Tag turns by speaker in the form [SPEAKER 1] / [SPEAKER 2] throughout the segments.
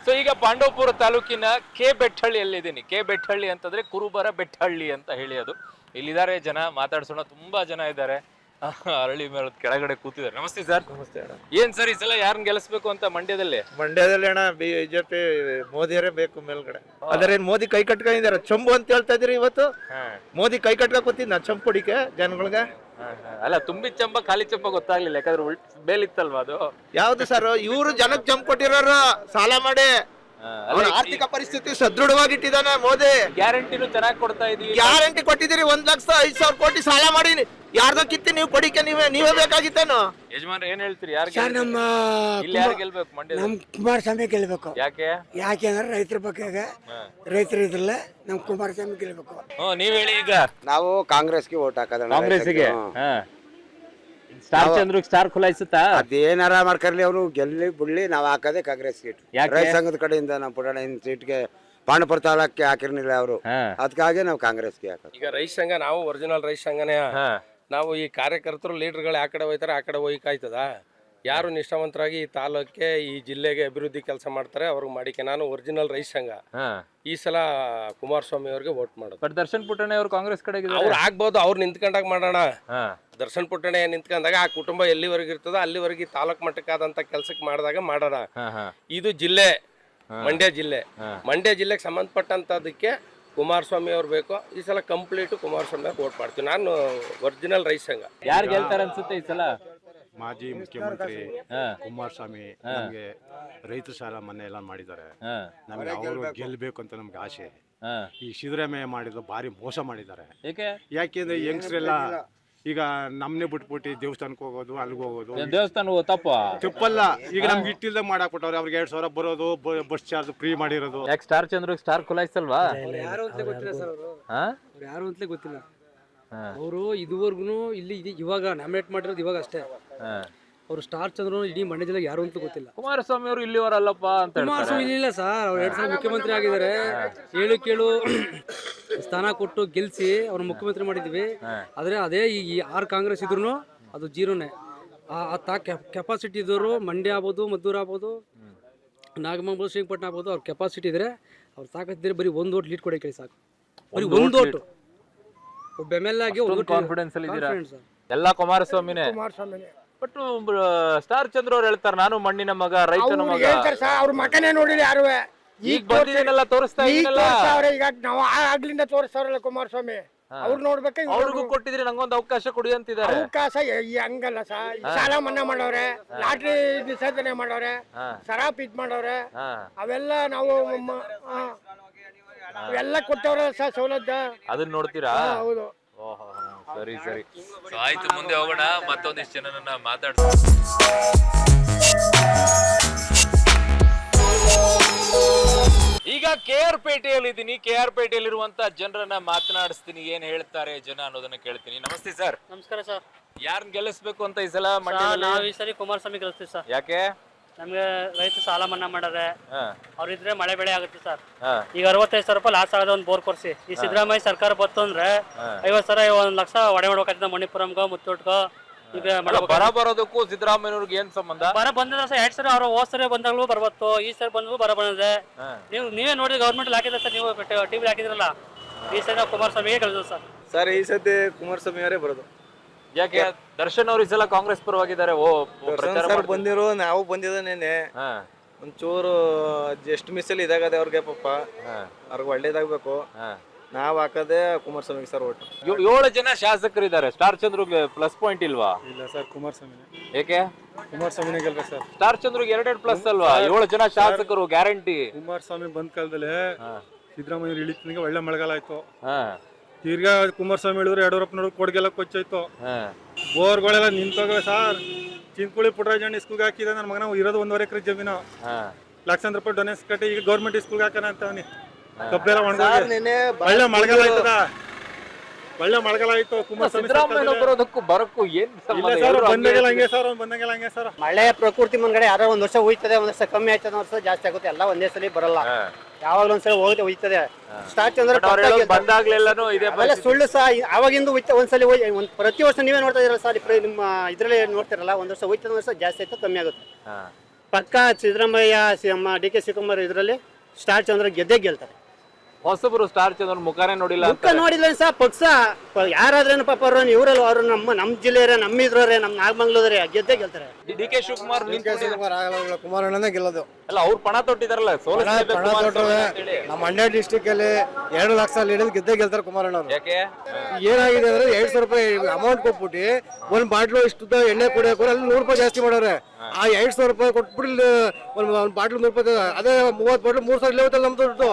[SPEAKER 1] So ಈಗ ಪಾಂಡವಪುರ ತಾಲೂಕಿನ K ಬೆಟ್ಟಹಳ್ಳಿಯಲ್ಲಿದ್ದೀನಿ. K Bettahalli ಅಂತಂದ್ರೆ ಕುರುಬರ ಬೆಟ್ಟಹಳ್ಳಿ ಅಂತ ಹೇಳಿ ಅದು. ಇಲ್ಲಿದ್ದಾರೆ ಜನ, ಮಾತಾಡ್ಸೋಣ. ತುಂಬಾ ಜನ ಇದ್ದಾರೆ. ಅರಳಿ ಮೇಲೆ ಕೆಳಗಡೆ ಕೂತಿದ್ದಾರೆ. ನಮಸ್ತೆ ಸರ್.
[SPEAKER 2] ನಮಸ್ತೆ ಅಣ್ಣ.
[SPEAKER 1] ಏನ್ ಸರ್ ಈ ಸಲ ಯಾರನ್ನ ಗೆಲ್ಲಿಸ್ಬೇಕು ಅಂತ ಮಂಡ್ಯದಲ್ಲಿ?
[SPEAKER 2] ಮಂಡ್ಯದಲ್ಲಿ ಅಣ್ಣ ಬಿಜೆಪಿ ಮೋದಿಯವರೇ ಬೇಕು ಮೇಲ್ಗಡೆ. ಅದ್ರೇನ್ ಮೋದಿ ಕೈ ಕಟ್ಕೊಂಡಿದ್ದಾರೆ ಚಂಬು ಅಂತ ಹೇಳ್ತಾ ಇದ್ರಿ ಇವತ್ತು. ಮೋದಿ ಕೈ ಕಟ್ಕ ಕೂತಿದ್ದ ಚಂಪು ಹೊಡಿಕೆ ಜನಗಳಿಗೆ.
[SPEAKER 1] ಅಲ್ಲ, ತುಂಬಿ ಚಂಬ ಖಾಲಿ ಚಂಬ ಗೊತ್ತಾಗ್ಲಿಲ್ಲ, ಯಾಕಂದ್ರೆ ಬೇಲಿತ್ತಲ್ವಾ ಅದು.
[SPEAKER 2] ಯಾವ್ದು ಸರ್, ಇವ್ರು ಜನಕ್ಕೆ ಚಂಪ್ ಕೊಟ್ಟಿರೋರು ಸಾಲ ಮಾಡಿ. ಆರ್ಥಿಕ ಪರಿಸ್ಥಿತಿ ಸದೃಢವಾಗಿಟ್ಟಿದ್ದಾನೆ ಮೋದಿ.
[SPEAKER 1] ಗ್ಯಾರಂಟಿನೂ ಚೆನ್ನಾಗಿ ಕೊಡ್ತಾ ಇದೀವಿ.
[SPEAKER 2] ಗ್ಯಾರಂಟಿ ಕೊಟ್ಟಿದ್ದೀರಿ 1,05,000 ಕೋಟಿ ಸಾಲ ಮಾಡಿ. ಯಾರ್ದೋ ಕಿತ್ತಿ ನೀವು ಕೊಡಿಕೆ ನೀವೇ ಬೇಕಾಗಿತ್ತೇನು?
[SPEAKER 1] ಯಜಮಾನ್ರು ಏನ್ ಹೇಳ್ತೀರಿ? ಯಾರು
[SPEAKER 3] ನಮ್ಮ
[SPEAKER 1] ಇಲ್ಲಿ ಯಾರು ಗೆಲ್ಬೇಕು ಮಂಡ್ಯ?
[SPEAKER 3] ನಮ್ ಕುಮಾರಸ್ವಾಮಿ ಗೆಲ್ಬೇಕು.
[SPEAKER 1] ಯಾಕೆ
[SPEAKER 3] ಅಂದ್ರೆ ರೈತರ ಬಗ್ಗೆ, ರೈತರು ಇದ್ರಲ್ಲ ನಮ್ ಕುಮಾರಸ್ವಾಮಿ ಗೆಲ್ಬೇಕು.
[SPEAKER 1] ನೀವ್ ಹೇಳಿ. ಈಗ
[SPEAKER 4] ನಾವು ಕಾಂಗ್ರೆಸ್ಗೆ ಓಟ್ ಹಾಕೋದು.
[SPEAKER 1] ಕಾಂಗ್ರೆಸ್ಗೆ ಸ್ಟಾರ್ ಚಂದ್ರಗ್ ಸ್ಟಾರ್ ಖುಲಾಯಿಸುತ್ತಾ?
[SPEAKER 4] ಅದೇನಾರ ಮಾಡ್ಕರ್ಲಿ, ಅವರು ಗೆಲ್ಲಿ ಬಿಡ್ಲಿ, ನಾವು ಹಾಕೋದೇ ಕಾಂಗ್ರೆಸ್ ಸೀಟ್. ರೈತ ಸಂಘದ ಕಡೆಯಿಂದ ನಾವು ಪುರಾಣ ಸೀಟ್ಗೆ ಪಾಂಡವಪುರ ತಾಲೂಕಿಗೆ ಹಾಕಿರ್ಲಿಲ್ಲ ಅವರು, ಅದಕ್ಕಾಗಿ ನಾವು ಕಾಂಗ್ರೆಸ್ಗೆ ಹಾಕೋದು.
[SPEAKER 5] ಈಗ ರೈತ ಸಂಘ, ನಾವು ಒರಿಜಿನಲ್ ರೈತ ಸಂಘನೇ. ನಾವು ಈ ಕಾರ್ಯಕರ್ತರು ಲೀಡರ್ಗಳು ಆ ಕಡೆ ಹೋಯ್ತಾರೆ, ಆ ಕಡೆ ಹೋಯ್ಕಾಯ್ತದ. ಯಾರು ನಿಷ್ಠಾವಂತರಾಗಿ ಈ ತಾಲೂಕಿಗೆ ಈ ಜಿಲ್ಲೆಗೆ ಅಭಿವೃದ್ಧಿ ಕೆಲಸ ಮಾಡ್ತಾರೆ ಅವ್ರಿಗೆ ಮಾಡಿಕೆ. ನಾನು ಒರಿಜಿನಲ್ ರೈತ ಸಂಘ. ಈ ಸಲ ಕುಮಾರಸ್ವಾಮಿ ಅವ್ರಿಗೆ ವೋಟ್ ಮಾಡೋದು.
[SPEAKER 1] ಬಟ್ ದರ್ಶನ್ ಪುಟ್ಟಣ್ಣ ಅವರು ಕಾಂಗ್ರೆಸ್ ಕಡೆಗೆ
[SPEAKER 5] ಅವ್ರು ಆಗ್ಬೋದು, ಅವ್ರು ನಿಂತ್ಕೊಂಡಾಗ ಮಾಡೋಣ. ದರ್ಶನ್ ಪುಟ್ಟಣ್ಣ ನಿಂತ್ಕೊಂಡಾಗ ಆ ಕುಟುಂಬ ಎಲ್ಲಿವರೆಗೆ ಇರ್ತದೋ ಅಲ್ಲಿವರೆಗೆ ತಾಲೂಕ್ ಮಟ್ಟಕ್ಕಾದಂತ ಕೆಲ್ಸಕ್ಕೆ ಮಾಡಿದಾಗ ಮಾಡೋಣ. ಇದು ಜಿಲ್ಲೆ ಮಂಡ್ಯ ಜಿಲ್ಲೆ. ಮಂಡ್ಯ ಜಿಲ್ಲೆಗೆ ಸಂಬಂಧಪಟ್ಟಂತದಕ್ಕೆ ಕುಮಾರಸ್ವಾಮಿ ಅವ್ರು ಬೇಕು. ಈ ಸಲ ಕಂಪ್ಲೀಟ್ ಕುಮಾರಸ್ವಾಮಿ ಅವ್ರು ವೋಟ್ ಮಾಡ್ತೀವಿ. ನಾನು ಒರಿಜಿನಲ್ ರೈತ ಸಂಘ.
[SPEAKER 1] ಯಾರು ಗೆಲ್ತಾರೆ ಅನ್ಸುತ್ತೆ ಈ ಸಲ?
[SPEAKER 6] ಮಾಜಿ ಮುಖ್ಯಮಂತ್ರಿ ಕುಮಾರಸ್ವಾಮಿ ನಮ್ಗೆ ರೈತ ಸಾಲ ಮನ್ನಾ ಎಲ್ಲ ಮಾಡಿದ್ದಾರೆ. ನಮ್ಗೆ ಅವರು ಗೆಲ್ಬೇಕು ಅಂತ ನಮ್ಗೆ ಆಸೆ. ಈ ಸಿದ್ದರಾಮಯ್ಯ ಮಾಡಿದ್ರು ಭಾರಿ ಮೋಸ ಮಾಡಿದ್ದಾರೆ. ಯಾಕೆಂದ್ರೆ ಯಂಗ್ಸ್ರೆಲ್ಲ ಈಗ ನಮ್ನೆ ಬಿಟ್ಬಿಟ್ಟು ದೇವಸ್ಥಾನಕ್ಕೆ ಹೋಗೋದು, ಅಲ್ಲಿಗೆ ಹೋಗೋದು.
[SPEAKER 1] ದೇವಸ್ಥಾನ
[SPEAKER 6] ತಪ್ಪಲ್ಲ. ಈಗ ನಮ್ಗೆ ಇಟ್ಟಿಲ್ದ ಮಾಡಾಕ್ಬಿಟ್ಟವ್ರೆ. ಅವ್ರಿಗೆ 2,000 ಬರೋದು, ಬಸ್ ಚಾರ್ಜ್ ಫ್ರೀ ಮಾಡಿರೋದು.
[SPEAKER 1] ಯಾಕೆ ಸ್ಟಾರ್ ಚಂದ್ರ ಸ್ಟಾರ್ ಖುಲಾಯಿಸಲ್ವಾ?
[SPEAKER 3] ಯಾರು ಅಂತಲೇ ಗೊತ್ತಿಲ್ಲ. ಅವರು ಇದುವರೆಗೂ ಇಲ್ಲಿ ಇವಾಗ ನಾಮಿನೇಟ್ ಮಾಡಿರೋದು ಇವಾಗ ಅಷ್ಟೇ. ಅವರು ಸ್ಟಾರ್ ಚಂದ್ರ ಇಡೀ ಮಂಡ್ಯ ಜಿಲ್ಲೆಗೆ ಯಾರು ಅಂತ ಗೊತ್ತಿಲ್ಲ.
[SPEAKER 1] ಕುಮಾರಸ್ವಾಮಿ ಅವರು ಇಲ್ಲಿವರಲ್ಲಪ್ಪ ಅಂತ.
[SPEAKER 3] ಕುಮಾರಸ್ವಾಮಿ ಇಲ್ಲ ಸರ್, ಅವ್ರು 2 ಸಲ ಮುಖ್ಯಮಂತ್ರಿ ಆಗಿದ್ದಾರೆ. 7 ಸ್ಥಾನ ಕೊಟ್ಟು ಗೆಲ್ಸಿ ಅವ್ರ ಮುಖ್ಯಮಂತ್ರಿ ಮಾಡಿದ್ವಿ. ಆದ್ರೆ ಅದೇ ಈ 6 ಕಾಂಗ್ರೆಸ್ ಇದ್ರು ಅದು ಜೀರೋನೇ. ಆ ಕೆಪಾಸಿಟಿ ಇದ್ದವರು ಮಂಡ್ಯ ಆಗ್ಬೋದು, ಮದ್ದೂರು ಆಗ್ಬೋದು, ನಾಗಮಂಗಲ, ಶ್ರೀರಂಗಪಟ್ಟಣ ಆಗ್ಬೋದು, ಅವ್ರ ಕೆಪಾಸಿಟಿ ಇದ್ರೆ ಅವ್ರು ತಾಕತ್ತಿದ್ರೆ ಬರೀ 1 ವೋಟ್ ಲೀಡ್ ಕೊಡೋಕೆ ಸಾಕು. ಬರೀ 1 ವೋಟ್ ಬೆಮೆಲ್ಲಾಗಿ
[SPEAKER 1] ಕಾನ್ಫಿಡೆನ್ಸ್ ಅಲ್ಲಿ ಇದ್ದೀರಾ? ಎಲ್ಲ ಕುಮಾರಸ್ವಾಮಿನೇ. ಬಟ್ ಸ್ಟಾರ್ ಚಂದ್ರ ಅವ್ರು ಹೇಳ್ತಾರೆ, ನಾನು ಮಣ್ಣಿನ ಮಗ, ರೈತನ ಮಗ.
[SPEAKER 7] ಅವ್ರ ಮಗನೇ ನೋಡಿಲ್ಲ ಯಾರು.
[SPEAKER 1] ಈಗ ಬಂದಿದ್ದೀನಲ್ಲ, ತೋರಿಸ್ತಾ ಇದ್ದೀನಲ್ಲ.
[SPEAKER 7] ಈಗ ನಾವು ಆಗ್ಲಿಂದ ತೋರಿಸ್ತಾರಲ್ಲ ಕುಮಾರಸ್ವಾಮಿ, ಅವ್ರು ನೋಡ್ಬೇಕು.
[SPEAKER 1] ಅವ್ರಿಗೂ ಕೊಟ್ಟಿದ್ರೆ ನಂಗೊಂದು ಅವಕಾಶ ಕೊಡಿ ಅಂತಿದ್ದಾರೆ.
[SPEAKER 7] ಅವಕಾಶ ಹಂಗಲ್ಲ ಸರ್. ಸಾಲ ಮನ್ನಾ ಮಾಡವ್ರೆ, ಲಾಟ್ರಿ ವಿಸರ್ಜನೆ ಮಾಡವ್ರೆ, ಸರಾಪ್ ಇದ್ ಮಾಡವ್ರೆ. ಅವೆಲ್ಲ ನಾವು ಎಲ್ಲ ಕೊಟ್ಟವ್ರೆ ಸರ್ ಸೌಲಭ್ಯ.
[SPEAKER 1] ಅದನ್ನ ನೋಡ್ತೀರಾ?
[SPEAKER 7] ಹೌದು.
[SPEAKER 1] ಸರಿ ಸರಿ, ಆಯ್ತು. ಮುಂದೆ ಹೋಗೋಣ, ಮತ್ತೊಂದಿಷ್ಟು ಜನರನ್ನ ಮಾತಾಡ್ತೀವಿ. ಈಗ KR ಪೇಟೆಯಲ್ಲಿ ಇದ್ದೀನಿ. KR ಪೇಟೆಯಲ್ಲಿರುವಂತ ಜನರನ್ನ ಮಾತನಾಡಿಸ್ತೀನಿ, ಏನ್ ಹೇಳ್ತಾರೆ ಜನ ಅನ್ನೋದನ್ನ ಕೇಳ್ತೀನಿ. ನಮಸ್ತೆ ಸರ್.
[SPEAKER 8] ನಮಸ್ಕಾರ ಸರ್.
[SPEAKER 1] ಯಾರನ್ನ ಗೆಲ್ಲಿಸ್ಬೇಕು ಅಂತ ಈ ಸಲ ಮಂಡ್ಯದಲ್ಲಿ?
[SPEAKER 8] ನಾವು ಈ ಸರಿ ಕುಮಾರಸ್ವಾಮಿ ಗೆಲ್ಲಿಸ್ತೀವಿ ಸರ್.
[SPEAKER 1] ಯಾಕೆ?
[SPEAKER 8] ನಮ್ಗೆ ರೈತ ಸಾಲ ಮನ್ನಾ ಮಾಡಾರೆ, ಅವ್ರಿದ್ರೆ ಮಳೆ ಬೆಳೆ ಆಗುತ್ತೆ ಸರ್. ಈಗ 65,000 ರೂಪಾಯಿ ಲಾಸ್ ಆಗದ ಒಂದು ಬೋರ್ ಕೊರ್ಸಿ. ಈ ಸಿದ್ದರಾಮಯ್ಯ ಸರ್ಕಾರ ಬತ್ತು ಅಂದ್ರೆ 50,000 1 ಲಕ್ಷ ಒಡೆ ಮಾಡ್ಬೇಕಾಗ್ತದೆ ಮಣಿಪುರಂಗೋ, ಮುತ್ತೂಟ್ಗೋ. ಈಗ
[SPEAKER 1] ಬರ ಬರೋದಕ್ಕೂ ಸಿದ್ದರಾಮಯ್ಯವ್ರಿಗೆ ಏನ್ ಸಂಬಂಧ?
[SPEAKER 8] ಬರ ಬಂದಿಲ್ಲ ಸರ್. 2 ಸರಿ ಅವ್ರು ಹೋದ್ ಸರಿ ಬಂದಾಗ್ಲೂ ಬರ್ಬತ್ತು, ಈ ಸರಿ ಬಂದ್ವು ಬರ ಬಂದಿದೆ. ನೀವೇ ನೋಡಿ ಗೌರ್ಮೆಂಟ್ ಹಾಕಿದ್ರೆ ಸರ್, ನೀವು ಟಿವಿ ಹಾಕಿದ್ರಲ್ಲ. ಈ ಸರಿ ನಾವು ಕುಮಾರಸ್ವಾಮಿಗೆ ಗೆಲ್ತೀವಿ ಸರ್.
[SPEAKER 2] ಸರ್ ಈ ಸತಿ ಕುಮಾರಸ್ವಾಮಿ ಅವರೇ ಬರೋದು.
[SPEAKER 1] ಯಾಕೆ? ದರ್ಶನ್ ಅವ್ರು ಈ ಸಲ ಕಾಂಗ್ರೆಸ್ ಪರವಾಗಿದ್ದಾರೆ.
[SPEAKER 2] ಬಂದಿರೋ ನಾವು ಬಂದಿದ್ದೇನೆ. ಒಂಚೂರು ಜಸ್ಟ್ ಮಿಸ್ಸಲ್ಲಿ ಇದಾಗದೆ ಅವ್ರಿಗೆ. ಪಾಪ ಅವ್ರಿಗೆ ಒಳ್ಳೇದಾಗ್ಬೇಕು. ನಾವ್ ಹಾಕದೆ ಕುಮಾರಸ್ವಾಮಿಗೆ ಸರ್ ಓಟ್.
[SPEAKER 1] 7 ಜನ ಶಾಸಕರಿದ್ದಾರೆ. ಸ್ಟಾರ್ ಚಂದ್ರಗೆ ಪ್ಲಸ್ ಪಾಯಿಂಟ್ ಇಲ್ವಾ?
[SPEAKER 2] ಇಲ್ಲ ಸರ್, ಕುಮಾರಸ್ವಾಮಿ.
[SPEAKER 1] ಏಕೆ?
[SPEAKER 2] ಕುಮಾರಸ್ವಾಮಿನೇ ಗೆಲ್ಬೇಕು ಸರ್.
[SPEAKER 1] ಸ್ಟಾರ್ ಚಂದ್ರಗೆ 2 ಪ್ಲಸ್ ಅಲ್ವಾ? 7 ಜನ ಶಾಸಕರು ಗ್ಯಾರಂಟಿ.
[SPEAKER 2] ಕುಮಾರಸ್ವಾಮಿ ಬಂದ ಕಾಲದಲ್ಲಿ ಸಿದ್ದರಾಮಯ್ಯ ಇಳಿತನಿಗೆ ಒಳ್ಳೆ ಮಳೆಗಾಲ ಆಯ್ತು. ತಿರ್ಗಾ ಕುಮಾರಸ್ವಾಮಿ ಹೇಳಿದ್ರೆ ಯಡಿಯೂರಪ್ಪನವ್ರು ಕೊಡ್ಗೆಲ್ಲ ಕೊಚ್ಚಾಯ್ತು. ಬೋರ್ಗಳೆಲ್ಲ ನಿಂತೋಗವೆ ಸರ್. ಚಿಂತ್ಕುಳಿ ಪುಟ್ಟರಾಜಣ್ಣ ಸ್ಕೂಲ್ಗೆ ಹಾಕಿದ ನನ್ನ ಮಗನ ಇರೋದು 1.5 ಎಕರೆ ಜಮೀನು. ಲಕ್ಷಾಂತರ ರೂಪಾಯಿ ಡೊನೇಷನ್ ಕಟ್ಟಿ ಈಗ ಗೌರ್ಮೆಂಟ್ ಸ್ಕೂಲ್ಗೆ ಹಾಕೋಣ ಅಂತವನಿ. ಕಬ್ಬೆಲ್ಲ ಒಳ್ಳೆ ಮಳೆಗಾಲ ಆಯ್ತದ. ಒಳ್ಳೆ ಮಳೆಗಾಲ ಆಯ್ತು.
[SPEAKER 1] ಕುಮಾರಸ್ವಾಮಿ ಬರೋದಕ್ಕೂ ಬರಕ್ಕೂ ಏನ್
[SPEAKER 2] ಬಂದಂಗೆಲ್ಲ ಹಂಗೆ ಸರ್, ಬಂದಂಗೆಲ್ಲ ಹಂಗೆ ಸರ್.
[SPEAKER 6] ಮಳೆ ಪ್ರಕೃತಿ ಮುಂದ್ಗಡೆ ಯಾರೋ 1 ವರ್ಷ ಹೋಯ್ತದೆ, 1 ವರ್ಷ ಕಮ್ಮಿ ಆಯ್ತದೆ, 1 ವರ್ಷ ಜಾಸ್ತಿ ಆಗುತ್ತೆ. ಎಲ್ಲ ಒಂದೇ ಸಲ ಬರಲ್ಲ, ಯಾವಾಗ್ಲೂ ಒಂದ್ಸಲ ಹೋಯ್ತದೆ. ಸ್ಟಾರ್ಟ್ ಚಂದ್ರ
[SPEAKER 1] ಬಂದಾಗ್ಲೆಲ್ಲಾನು ಇದೆ
[SPEAKER 6] ಸುಳ್ಳು ಸಹ. ಅವಾಗಿಂದ ಒಂದ್ಸಲಿ ಪ್ರತಿ ವರ್ಷ ನೀವೇ ನೋಡ್ತಾ ಇದೀರಲ್ಲ ಸರ್, ನಿಮ್ಮ ಇದ್ರಲ್ಲಿ ನೋಡ್ತಿರಲ್ಲ. 1 ವರ್ಷ ಹೋಯ್ತದೆ, 1 ವರ್ಷ ಜಾಸ್ತಿ ಆಯ್ತು, ಕಮ್ಮಿ ಆಗುತ್ತೆ.
[SPEAKER 9] ಪಕ್ಕ ಸಿದ್ದರಾಮಯ್ಯ ಡಿ ಕೆ ಶಿವಕುಮಾರ್ ಇದರಲ್ಲಿ ಸ್ಟಾರ್ ಚಂದ್ರ ಗೆದ್ದೇ ಗೆಲ್ತಾರೆ.
[SPEAKER 1] ಹೊಸಬರು ಸ್ಟಾರ್ ಚಂದ್ರ ಮುಖಾನೇ ನೋಡಿಲ್ಲ
[SPEAKER 9] ಮುಖ ನೋಡಿಲ್ಲ ಸರ್, ಪಕ್ಷ ಯಾರಾದ್ರೇನು ಪಾಪ ಅವ್ರು ಇವರಲ್ಲ, ಅವರು ನಮ್ಮ ಜಿಲ್ಲೆಯವರೇ, ನಮ್ಮ ಇದ್ರವ್ರೆ, ನಮ್ಮ ನಾಗಮಂಗ್ಲೂರೇ ಗೆದ್ದೇ ಗೆಲ್ತಾರೆ.
[SPEAKER 1] ಡಿ ಕೆ ಶಿವಕುಮಾರ್
[SPEAKER 2] ಕುಮಾರಣ್ಣನೇ ಗೆಲ್ಲೋದು.
[SPEAKER 1] ಅಲ್ಲ ಅವ್ರು ಪಣ ತೊಟ್ಟಿದಾರಲ್ಲ,
[SPEAKER 2] ನಮ್ಮ ಮಂಡ್ಯ ಡಿಸ್ಟಿಕ್ ಅಲ್ಲಿ 2 ಲಕ್ಷ ಲೀಡರ್ ಗೆದ್ದೇ ಗೆಲ್ತಾರೆ ಕುಮಾರಣ್ಣ ಅವರು.
[SPEAKER 1] ಯಾಕೆ?
[SPEAKER 2] ಏನಾಗಿದೆ ಅಂದ್ರೆ 200 ರೂಪಾಯಿ ಅಮೌಂಟ್ ಕೊಟ್ಬಿಟ್ಟು ಒಂದ್ ಬಾಟ್ಲು ಇಷ್ಟು ಎಣ್ಣೆ ಕುಡಿಯೋಕೆ ಅಲ್ಲಿ 100 ರೂಪಾಯಿ ಜಾಸ್ತಿ ಮಾಡೋರೆ. ಆ 200 ರೂಪಾಯಿ ಕೊಟ್ಬಿಟ್ಟು ಒಂದ್ ಬಾಟ್ಲು 100 ರೂಪಾಯಿ, ಅದೇ 30 ಬಾಟ್ಲು 3,000 ಲೆವೆಲ್ ನಮ್ದು ದುಡ್ಡು.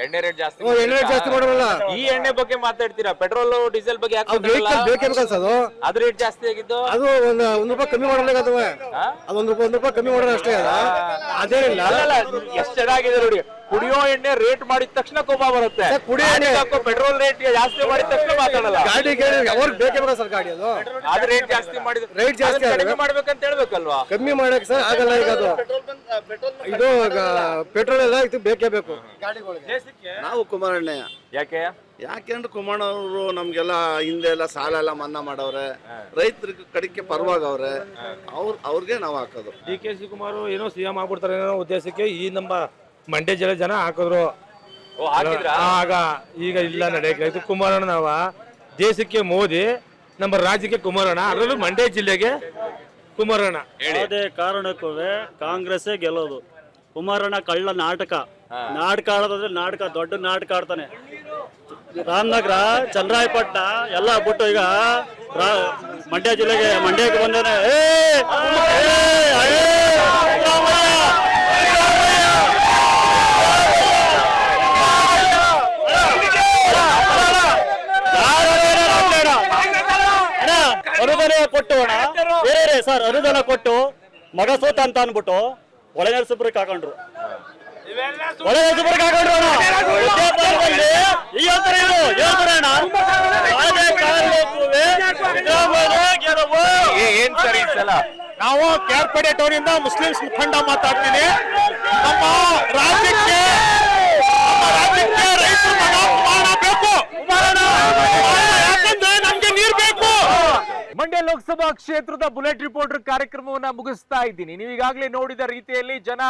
[SPEAKER 1] ಎಣ್ಣೆ ರೇಟ್ ಜಾಸ್ತಿ
[SPEAKER 2] ಎಣ್ಣೆ ರೇಟ್ ಜಾಸ್ತಿ ಮಾಡೋಲ್ಲ.
[SPEAKER 1] ಈ ಎಣ್ಣೆ ಬಗ್ಗೆ ಮಾತಾಡ್ತೀರಾ, ಪೆಟ್ರೋಲ್ ಡೀಸೆಲ್ ಬಗ್ಗೆ ಯಾಕೆ
[SPEAKER 2] ವೆಹಿಕಲ್ ಬೇಕೇ ಬೇಕನ್ಸದು.
[SPEAKER 1] ಅದ್ ರೇಟ್ ಜಾಸ್ತಿ ಆಗಿದ್ದು
[SPEAKER 2] ಅದು ಒಂದ್ ರೂಪಾಯಿ ಕಮ್ಮಿ ಮಾಡಲ್ಲ, ಅದು ಒಂದ್ ರೂಪಾಯಿ ಕಮ್ಮಿ ಮಾಡೋದು ಅಷ್ಟೇ. ಅದೇನಿಲ್ಲ,
[SPEAKER 1] ಎಷ್ಟ್ ಚೆನ್ನಾಗಿದೆ ನೋಡಿ. ಕುಡಿಯೋ ಎಣ್ಣೆ ರೇಟ್ ಮಾಡಿದ ತಕ್ಷಣ ಕೋಪ ಬರುತ್ತೆ,
[SPEAKER 2] ಕುಡಿಯೋ ಎಣ್ಣೆ
[SPEAKER 1] ಪೆಟ್ರೋಲ್ ರೇಟ್ ಜಾಸ್ತಿ ಮಾಡಿದ ತಕ್ಷಣ ಮಾತಾಡಲ್ಲ.
[SPEAKER 2] ಗಾಡಿ ಅವ್ರಿಗೆ ಬೇಕೇ ಬೇಕ ಸರ್ ಗಾಡಿ, ಅದು
[SPEAKER 1] ರೇಟ್ ಜಾಸ್ತಿ ಮಾಡಿದ್ರೆ
[SPEAKER 2] ರೇಟ್ ಜಾಸ್ತಿ
[SPEAKER 1] ಕಡಿಮೆ ಮಾಡ್ಬೇಕಂತ ಹೇಳ್ಬೇಕಲ್ವಾ?
[SPEAKER 2] ಕಮ್ಮಿ ಮಾಡಕ್ ಸರ್ ಆಗಲ್ಲ. ಈಗ ಅದು ಇದು ಪೆಟ್ರೋಲ್ ಎಲ್ಲ ಇದು ಬೇಕೇ ಬೇಕು.
[SPEAKER 10] ನಾವು ಕುಮಾರಣ್ಣ.
[SPEAKER 1] ಯಾಕೆ
[SPEAKER 10] ಅಂದ್ರೆ ಕುಮಾರಣ್ಣ ಅವರು ನಮ್ಗೆಲ್ಲ ಹಿಂದೆ ಎಲ್ಲ ಸಾಲ ಎಲ್ಲ ಮನ್ನಾ ಮಾಡವ್ರೆ, ರೈತರ ಕಡೆಗೆ ಪರವಾಗವ್ರೆ, ಅವ್ರಿಗೆ ನಾವು ಹಾಕೋದು.
[SPEAKER 5] ಡಿ ಕೆ ಶಿವಕುಮಾರ್ ಏನೋ ಸಿಎಂ ಆಗ್ಬಿಡ್ತಾರೆ ಅನ್ನೋ ಉದ್ದೇಶಕ್ಕೆ ಈ ನಮ್ಮ ಮಂಡ್ಯ ಜಿಲ್ಲೆ ಜನ ಹಾಕಿದ್ರು. ಆಗ ಈಗ ಇಲ್ಲ ನಡೆಯಕ್ಕೆ ಇದು ಕುಮಾರಣ್ಣ. ನಾವ ದೇಶಕ್ಕೆ ಮೋದಿ, ನಮ್ಮ ರಾಜ್ಯಕ್ಕೆ ಕುಮಾರಣ್ಣ, ಅದರಲ್ಲೂ ಮಂಡ್ಯ ಜಿಲ್ಲೆಗೆ ಕುಮಾರಣ್ಣ.
[SPEAKER 11] ಯಾವುದೇ ಕಾರಣಕ್ಕೂ ಕಾಂಗ್ರೆಸ್ ಗೆಲ್ಲೋದು. ಕುಮಾರಣ್ಣ ಕಳ್ಳ ನಾಟಕ ಆಡೋದಂದ್ರೆ ನಾಟಕ, ದೊಡ್ಡ ನಾಟಕ ಆಡ್ತಾನೆ. ರಾಮನಗರ, ಚನ್ನರಾಯಪಟ್ಟಣ ಎಲ್ಲ ಬಿಟ್ಟು ಈಗ ಮಂಡ್ಯ ಜಿಲ್ಲೆಗೆ ಮಂಡ್ಯಕ್ಕೆ ಬಂದಾನೆ. ಅನುದಾನ ಕೊಟ್ಟು ಬೇರೆ ಸರ್, ಅನುದಾನ ಕೊಟ್ಟು ಮಗ ಸೋತ ಅಂತ ಅನ್ಬಿಟ್ಟು ಒಳನರಸೀಪುರಕ್ಕೆ ಹಾಕೊಂಡ್ರು.
[SPEAKER 1] ಏನ್ ಸರಿ ಸಲ
[SPEAKER 5] ನಾವು ಕೇರ್ಪೇಟೆ ಟೌನಿಂದ ಮುಸ್ಲಿಮ್ಸ್ ಮುಖಂಡ ಮಾತಾಡ್ತೀನಿ. ನಮ್ಮ ರಾಜ್ಯಕ್ಕೆ ರೈತರ ಮಗ ಕುಮಾರಣ್ಣ ಬೇಕು, ಯಾಕಂದ್ರೆ ನಮ್ಗೆ ನೀರ್ ಬೇಕು.
[SPEAKER 1] ಮಂಡ್ಯ ಲೋಕಸಭಾ ಕ್ಷೇತ್ರದ ಬುಲೆಟ್ ರಿಪೋರ್ಟರ್ ಕಾರ್ಯಕ್ರಮವನ್ನ ಮುಗಿಸ್ತಾ ಇದ್ದೀನಿ. ನೀವು ಈಗಾಗಲೇ ನೋಡಿದ ರೀತಿಯಲ್ಲಿ ಜನ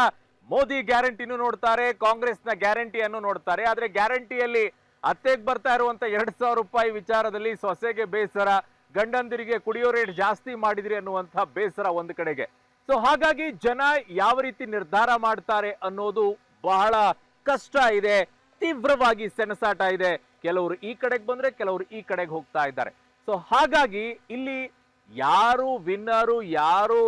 [SPEAKER 1] ಮೋದಿ ಗ್ಯಾರಂಟಿನೂ ನೋಡ್ತಾರೆ, ಕಾಂಗ್ರೆಸ್ನ ಗ್ಯಾರಂಟಿಯನ್ನು ನೋಡ್ತಾರೆ. ಆದ್ರೆ ಗ್ಯಾರಂಟಿಯಲ್ಲಿ ಅತ್ತೆಗೆ ಬರ್ತಾ ಇರುವಂತ 2,000 ರೂಪಾಯಿ ವಿಚಾರದಲ್ಲಿ ಸೊಸೆಗೆ ಬೇಸರ, ಗಂಡಂದಿರಿಗೆ ಕುಡಿಯೋ ರೇಟ್ ಜಾಸ್ತಿ ಮಾಡಿದ್ರಿ ಅನ್ನುವಂಥ ಬೇಸರ ಒಂದು ಕಡೆಗೆ. ಸೊ ಹಾಗಾಗಿ ಜನ ಯಾವ ರೀತಿ ನಿರ್ಧಾರ ಮಾಡ್ತಾರೆ ಅನ್ನೋದು ಬಹಳ ಕಷ್ಟ ಇದೆ, ತೀವ್ರವಾಗಿ ಸೆಣಸಾಟ ಇದೆ. ಕೆಲವರು ಈ ಕಡೆಗೆ ಬಂದ್ರೆ ಕೆಲವರು ಈ ಕಡೆಗೆ ಹೋಗ್ತಾ ಇದ್ದಾರೆ. ಸೊ ಹಾಗಾಗಿ ಇಲ್ಲಿ ಯಾರು ವಿನ್ನರು ಯಾರು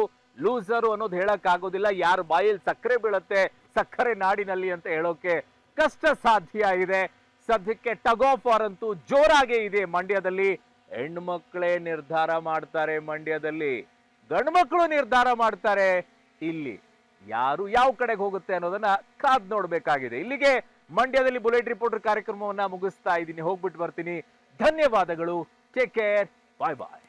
[SPEAKER 1] ಲೂಸರು ಅನ್ನೋದು ಹೇಳಕ್ ಆಗೋದಿಲ್ಲ. ಯಾರು ಬಾಯಲ್ಲಿ ಸಕ್ಕರೆ ಬೀಳುತ್ತೆ ಸಕ್ಕರೆ ನಾಡಿನಲ್ಲಿ ಅಂತ ಹೇಳೋಕೆ ಕಷ್ಟ ಸಾಧ್ಯ ಇದೆ. ಸದ್ಯಕ್ಕೆ ಟಗ್ ಆಫ್ ವಾರ್ ಅಂತೂ ಜೋರಾಗೇ ಇದೆ ಮಂಡ್ಯದಲ್ಲಿ. ಹೆಣ್ಮಕ್ಳೇ ನಿರ್ಧಾರ ಮಾಡ್ತಾರೆ ಮಂಡ್ಯದಲ್ಲಿ, ಗಂಡು ಮಕ್ಕಳು ನಿರ್ಧಾರ ಮಾಡ್ತಾರೆ. ಇಲ್ಲಿ ಯಾರು ಯಾವ ಕಡೆಗೆ ಹೋಗುತ್ತೆ ಅನ್ನೋದನ್ನ ಕಾದ್ ನೋಡ್ಬೇಕಾಗಿದೆ. ಇಲ್ಲಿಗೆ ಮಂಡ್ಯದಲ್ಲಿ ಬುಲೆಟ್ ರಿಪೋರ್ಟರ್ ಕಾರ್ಯಕ್ರಮವನ್ನ ಮುಗಿಸ್ತಾ ಇದ್ದೀನಿ. ಹೋಗ್ಬಿಟ್ಟು ಬರ್ತೀನಿ. ಧನ್ಯವಾದಗಳು. Take care. ಬಾಯ್ ಬಾಯ್.